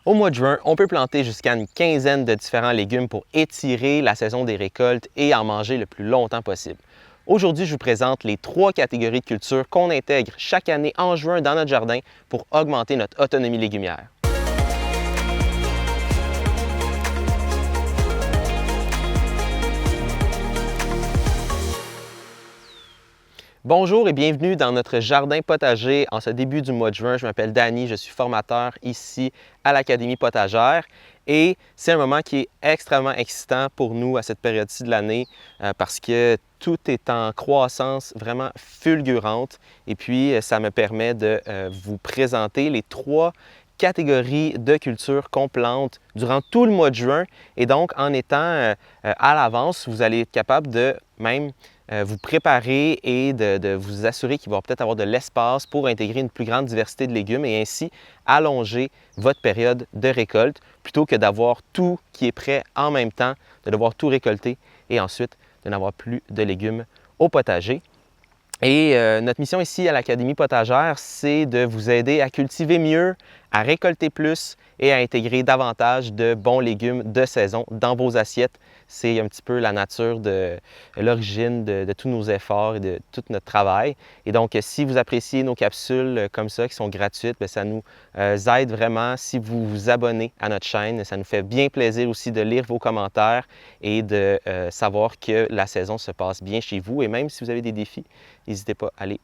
Au mois de juin, on peut planter jusqu'à une quinzaine de différents légumes pour étirer la saison des récoltes et en manger le plus longtemps possible. Aujourd'hui, je vous présente les 3 catégories de cultures qu'on intègre chaque année en juin dans notre jardin pour augmenter notre autonomie légumière. Bonjour et bienvenue dans notre jardin potager en ce début du mois de juin. Je m'appelle Danny, je suis formateur ici à l'Académie potagère et c'est un moment qui est extrêmement excitant pour nous à cette période-ci de l'année parce que tout est en croissance vraiment fulgurante et puis ça me permet de vous présenter les 3 catégories de cultures qu'on plante durant tout le mois de juin et donc en étant à l'avance, vous allez être capable de même vous préparer et de vous assurer qu'il va peut-être avoir de l'espace pour intégrer une plus grande diversité de légumes et ainsi allonger votre période de récolte plutôt que d'avoir tout qui est prêt en même temps, de devoir tout récolter et ensuite de n'avoir plus de légumes au potager. Et notre mission ici à l'Académie potagère, c'est de vous aider à cultiver mieux, à récolter plus et à intégrer davantage de bons légumes de saison dans vos assiettes. C'est un petit peu la nature de l'origine de tous nos efforts et de tout notre travail. Et donc, si vous appréciez nos capsules comme ça, qui sont gratuites, bien, ça nous aide vraiment si vous vous abonnez à notre chaîne. Ça nous fait bien plaisir aussi de lire vos commentaires et de savoir que la saison se passe bien chez vous. Et même si vous avez des défis, n'hésitez pas à les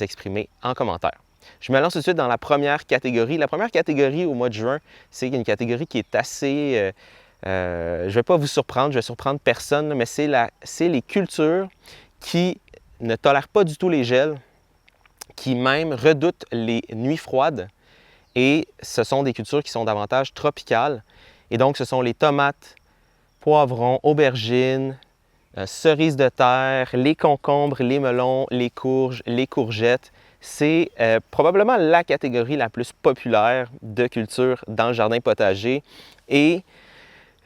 exprimer en commentaire. Je me lance tout de suite dans la première catégorie. La première catégorie au mois de juin, c'est une catégorie qui est assez... je ne vais pas vous surprendre, je ne vais surprendre personne, mais c'est les cultures qui ne tolèrent pas du tout les gels, qui même redoutent les nuits froides. Et ce sont des cultures qui sont davantage tropicales. Et donc, ce sont les tomates, poivrons, aubergines, cerises de terre, les concombres, les melons, les courges, les courgettes. C'est probablement la catégorie la plus populaire de culture dans le jardin potager. Et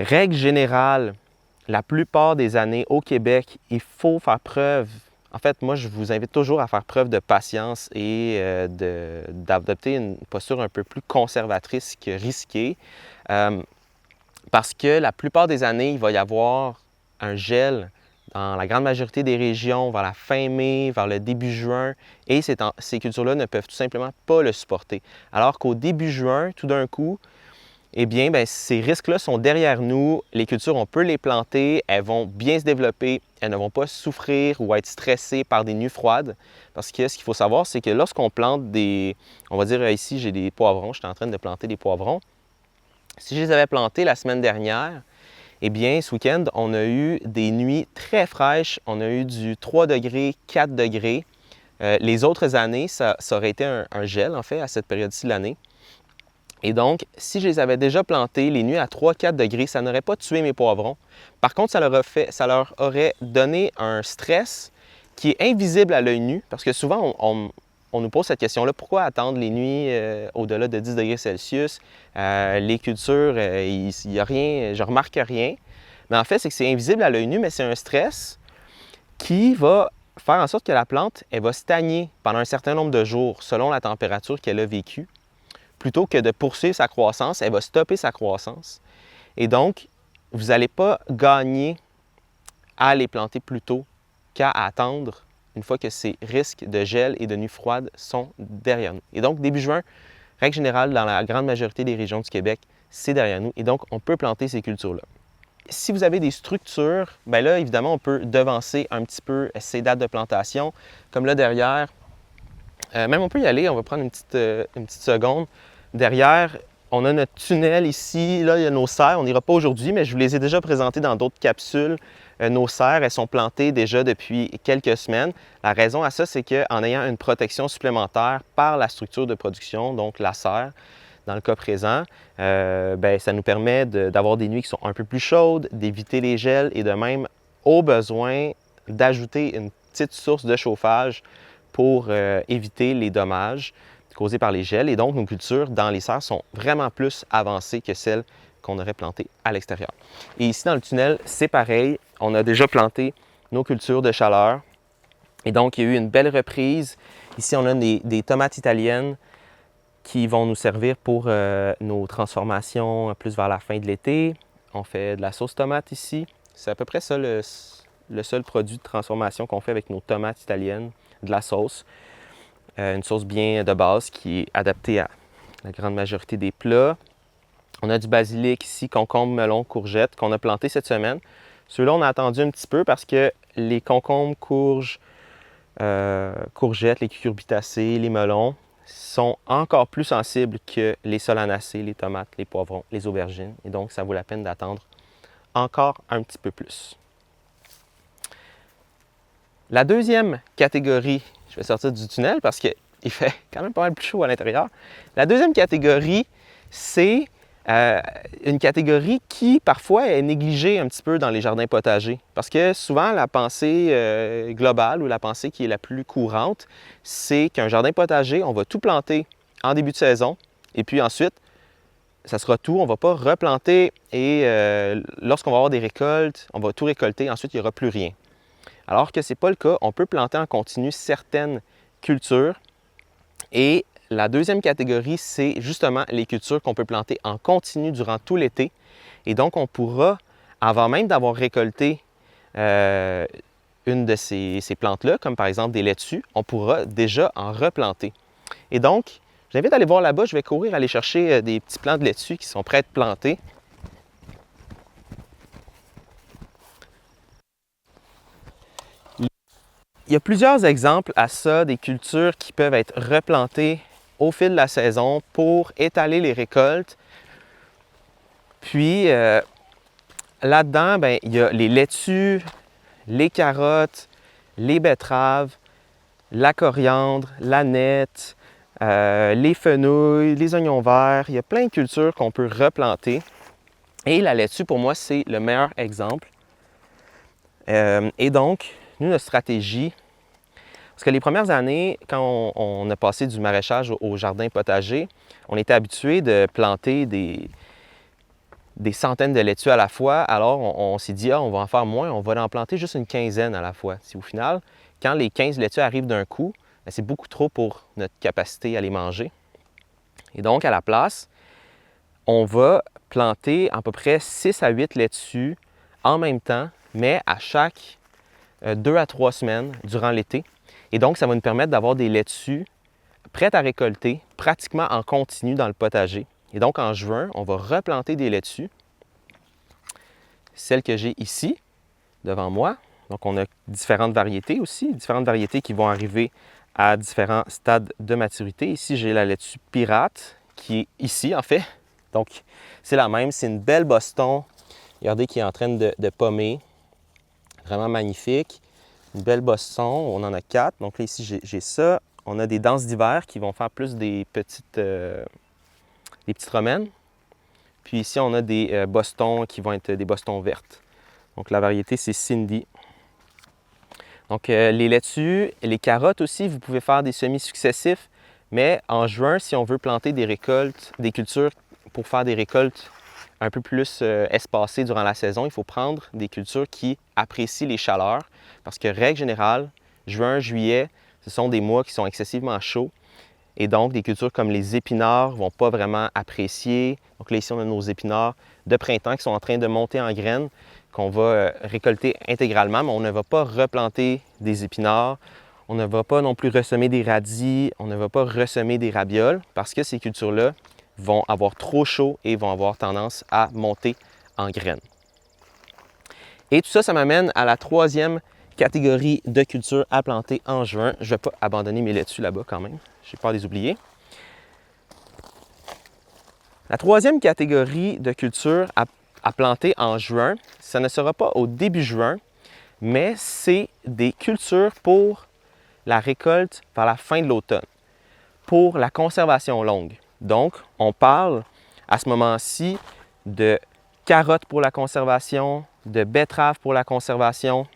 règle générale, la plupart des années au Québec, il faut faire preuve. En fait, moi, je vous invite toujours à faire preuve de patience et d'adopter une posture un peu plus conservatrice que risquée. Parce que la plupart des années, il va y avoir un gel dans la grande majorité des régions vers la fin mai, vers le début juin, et ces cultures-là ne peuvent tout simplement pas le supporter. Alors qu'au début juin, tout d'un coup, eh bien, ces risques-là sont derrière nous. Les cultures, on peut les planter, elles vont bien se développer, elles ne vont pas souffrir ou être stressées par des nuits froides. Parce que ce qu'il faut savoir, c'est que lorsqu'on plante on va dire ici, j'ai des poivrons, je suis en train de planter des poivrons. Si je les avais plantés la semaine dernière, eh bien, ce week-end, on a eu des nuits très fraîches. On a eu du 3 degrés, 4 degrés. Les autres années, ça aurait été un gel, en fait, à cette période-ci de l'année. Et donc, si je les avais déjà plantés, les nuits à 3-4 degrés, ça n'aurait pas tué mes poivrons. Par contre, ça leur aurait donné un stress qui est invisible à l'œil nu, parce que souvent, on nous pose cette question-là, pourquoi attendre les nuits au-delà de 10 degrés Celsius? Les cultures, il n'y a rien, je ne remarque rien. Mais en fait, c'est que c'est invisible à l'œil nu, mais c'est un stress qui va faire en sorte que la plante, elle va stagner pendant un certain nombre de jours selon la température qu'elle a vécue. Plutôt que de poursuivre sa croissance, elle va stopper sa croissance. Et donc, vous n'allez pas gagner à les planter plus tôt qu'à attendre une fois que ces risques de gel et de nuit froide sont derrière nous. Et donc, début juin, règle générale, dans la grande majorité des régions du Québec, c'est derrière nous. Et donc, on peut planter ces cultures-là. Si vous avez des structures, bien là, évidemment, on peut devancer un petit peu ces dates de plantation. Comme là, derrière, même on peut y aller, on va prendre une petite seconde. Derrière, on a notre tunnel ici. Là, il y a nos serres. On n'ira pas aujourd'hui, mais je vous les ai déjà présentées dans d'autres capsules. Nos serres, elles sont plantées déjà depuis quelques semaines. La raison à ça, c'est qu'en ayant une protection supplémentaire par la structure de production, donc la serre, dans le cas présent, ça nous permet d'avoir des nuits qui sont un peu plus chaudes, d'éviter les gels et de même, au besoin, d'ajouter une petite source de chauffage pour éviter les dommages causés par les gels. Et donc, nos cultures dans les serres sont vraiment plus avancées que celles qu'on aurait plantées à l'extérieur. Et ici, dans le tunnel, c'est pareil. On a déjà planté nos cultures de chaleur. Et donc, il y a eu une belle reprise. Ici, on a des tomates italiennes qui vont nous servir pour nos transformations plus vers la fin de l'été. On fait de la sauce tomate ici. C'est à peu près ça le seul produit de transformation qu'on fait avec nos tomates italiennes, de la sauce. Une sauce bien de base qui est adaptée à la grande majorité des plats. On a du basilic ici, concombre, melon, courgettes qu'on a planté cette semaine. Ceux-là, on a attendu un petit peu parce que les concombres, courgettes, les cucurbitacées, les melons sont encore plus sensibles que les solanacées, les tomates, les poivrons, les aubergines. Et donc, ça vaut la peine d'attendre encore un petit peu plus. La deuxième catégorie, je vais sortir du tunnel parce qu'il fait quand même pas mal plus chaud à l'intérieur. La deuxième catégorie, c'est une catégorie qui parfois est négligée un petit peu dans les jardins potagers. Parce que souvent, la pensée globale ou la pensée qui est la plus courante, c'est qu'un jardin potager, on va tout planter en début de saison et puis ensuite, ça sera tout. On ne va pas replanter et lorsqu'on va avoir des récoltes, on va tout récolter, ensuite il n'y aura plus rien. Alors que ce n'est pas le cas, on peut planter en continu certaines cultures et la deuxième catégorie, c'est justement les cultures qu'on peut planter en continu durant tout l'été. Et donc, on pourra, avant même d'avoir récolté une de ces plantes-là, comme par exemple des laitues, on pourra déjà en replanter. Et donc, j'invite à aller voir là-bas, je vais courir aller chercher des petits plants de laitue qui sont prêts à être plantés. Il y a plusieurs exemples à ça, des cultures qui peuvent être replantées au fil de la saison pour étaler les récoltes. Puis là-dedans, il y a les laitues, les carottes, les betteraves, la coriandre, l'aneth, les fenouils, les oignons verts. Il y a plein de cultures qu'on peut replanter. Et la laitue, pour moi, c'est le meilleur exemple. Et donc, nous, notre stratégie, parce que les premières années, quand on a passé du maraîchage au jardin potager, on était habitué de planter des centaines de laitues à la fois. Alors, on s'est dit, on va en faire moins, on va en planter juste une quinzaine à la fois. Si au final, quand les 15 laitues arrivent d'un coup, c'est beaucoup trop pour notre capacité à les manger. Et donc, à la place, on va planter à peu près 6 à 8 laitues en même temps, mais à chaque 2 à 3 semaines durant l'été. Et donc, ça va nous permettre d'avoir des laitues prêtes à récolter pratiquement en continu dans le potager. Et donc, en juin, on va replanter des laitues. Celles que j'ai ici, devant moi. Donc, on a différentes variétés aussi, différentes variétés qui vont arriver à différents stades de maturité. Ici, j'ai la laitue pirate qui est ici, en fait. Donc, c'est la même. C'est une belle Boston. Regardez qui est en train de pommer. Vraiment magnifique. Une belle Boston. On en a 4. Donc là, ici, j'ai ça. On a des danses d'hiver qui vont faire plus des petites romaines. Puis ici, on a des Bostons qui vont être des Bostons vertes. Donc la variété, c'est Cindy. Donc les laitues et les carottes aussi, vous pouvez faire des semis successifs. Mais en juin, si on veut planter des récoltes, des cultures pour faire des récoltes un peu plus espacées durant la saison, il faut prendre des cultures qui apprécient les chaleurs. Parce que règle générale, juin, juillet, ce sont des mois qui sont excessivement chauds. Et donc, des cultures comme les épinards ne vont pas vraiment apprécier. Donc là, ici, on a nos épinards de printemps qui sont en train de monter en graines, qu'on va récolter intégralement, mais on ne va pas replanter des épinards. On ne va pas non plus ressemer des radis, on ne va pas ressemer des rabioles, parce que ces cultures-là vont avoir trop chaud et vont avoir tendance à monter en graines. Et tout ça, ça m'amène à la troisième catégorie de cultures à planter en juin. Je ne vais pas abandonner mes laitues là-bas quand même. J'ai peur de les oublier. La troisième catégorie de cultures à planter en juin, ça ne sera pas au début juin, mais c'est des cultures pour la récolte vers la fin de l'automne, pour la conservation longue. Donc, on parle à ce moment-ci de carottes pour la conservation, de betteraves pour la conservation,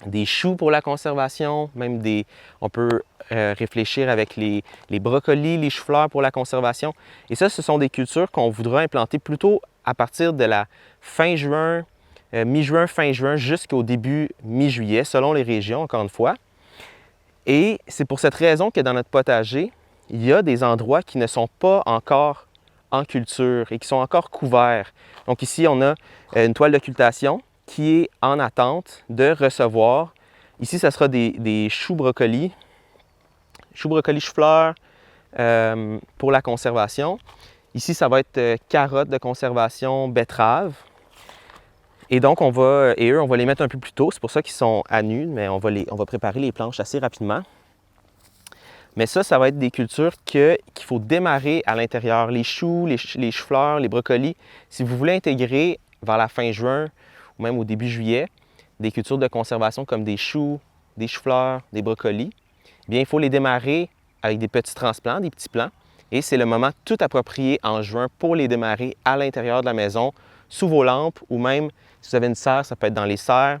des choux pour la conservation, même on peut réfléchir avec les brocolis, les choux-fleurs pour la conservation. Et ça, ce sont des cultures qu'on voudra implanter plutôt à partir de la fin juin, mi-juin, fin juin, jusqu'au début mi-juillet, selon les régions, encore une fois. Et c'est pour cette raison que dans notre potager, il y a des endroits qui ne sont pas encore en culture et qui sont encore couverts. Donc ici, on a une toile d'occultation qui est en attente de recevoir. Ici, ce sera des choux brocolis, chou-fleur pour la conservation. Ici, ça va être carottes de conservation, betteraves. Et donc, on va les mettre un peu plus tôt. C'est pour ça qu'ils sont à nu, mais on va préparer les planches assez rapidement. Mais ça va être des cultures qu'il faut démarrer à l'intérieur. Les choux, les choux-fleurs, les brocolis. Si vous voulez intégrer vers la fin juin ou même au début juillet, des cultures de conservation comme des choux, des choux-fleurs, des brocolis, bien, il faut les démarrer avec des petits transplants, des petits plants. Et c'est le moment tout approprié en juin pour les démarrer à l'intérieur de la maison, sous vos lampes ou même si vous avez une serre, ça peut être dans les serres.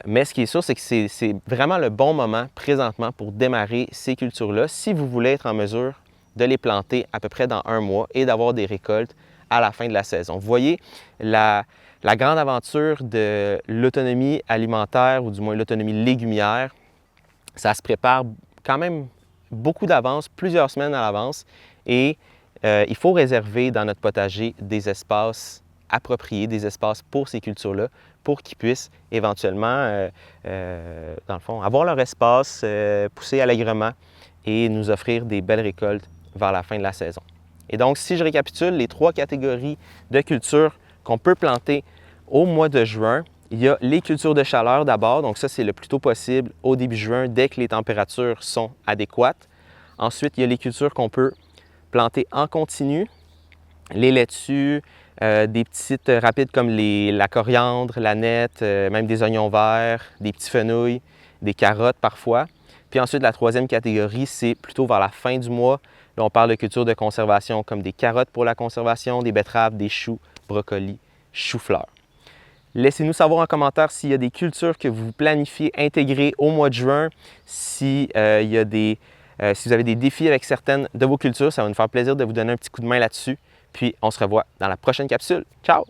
Mais ce qui est sûr, c'est que c'est vraiment le bon moment présentement pour démarrer ces cultures-là si vous voulez être en mesure de les planter à peu près dans 1 mois et d'avoir des récoltes à la fin de la saison. Vous voyez, la grande aventure de l'autonomie alimentaire ou du moins l'autonomie légumière, ça se prépare quand même beaucoup d'avance, plusieurs semaines à l'avance et il faut réserver dans notre potager des espaces appropriés, des espaces pour ces cultures-là pour qu'ils puissent éventuellement, dans le fond, avoir leur espace, pousser allègrement et nous offrir des belles récoltes vers la fin de la saison. Et donc, si je récapitule les 3 catégories de cultures qu'on peut planter au mois de juin, il y a les cultures de chaleur d'abord, donc ça c'est le plus tôt possible au début juin dès que les températures sont adéquates. Ensuite, il y a les cultures qu'on peut planter en continu, les laitues, des petites rapides comme la coriandre, la nette, même des oignons verts, des petits fenouils, des carottes parfois. Puis ensuite, la 3e catégorie, c'est plutôt vers la fin du mois. Là, on parle de cultures de conservation comme des carottes pour la conservation, des betteraves, des choux, brocolis, choux-fleurs. Laissez-nous savoir en commentaire s'il y a des cultures que vous planifiez intégrer au mois de juin, si vous avez des défis avec certaines de vos cultures. Ça va nous faire plaisir de vous donner un petit coup de main là-dessus. Puis on se revoit dans la prochaine capsule. Ciao!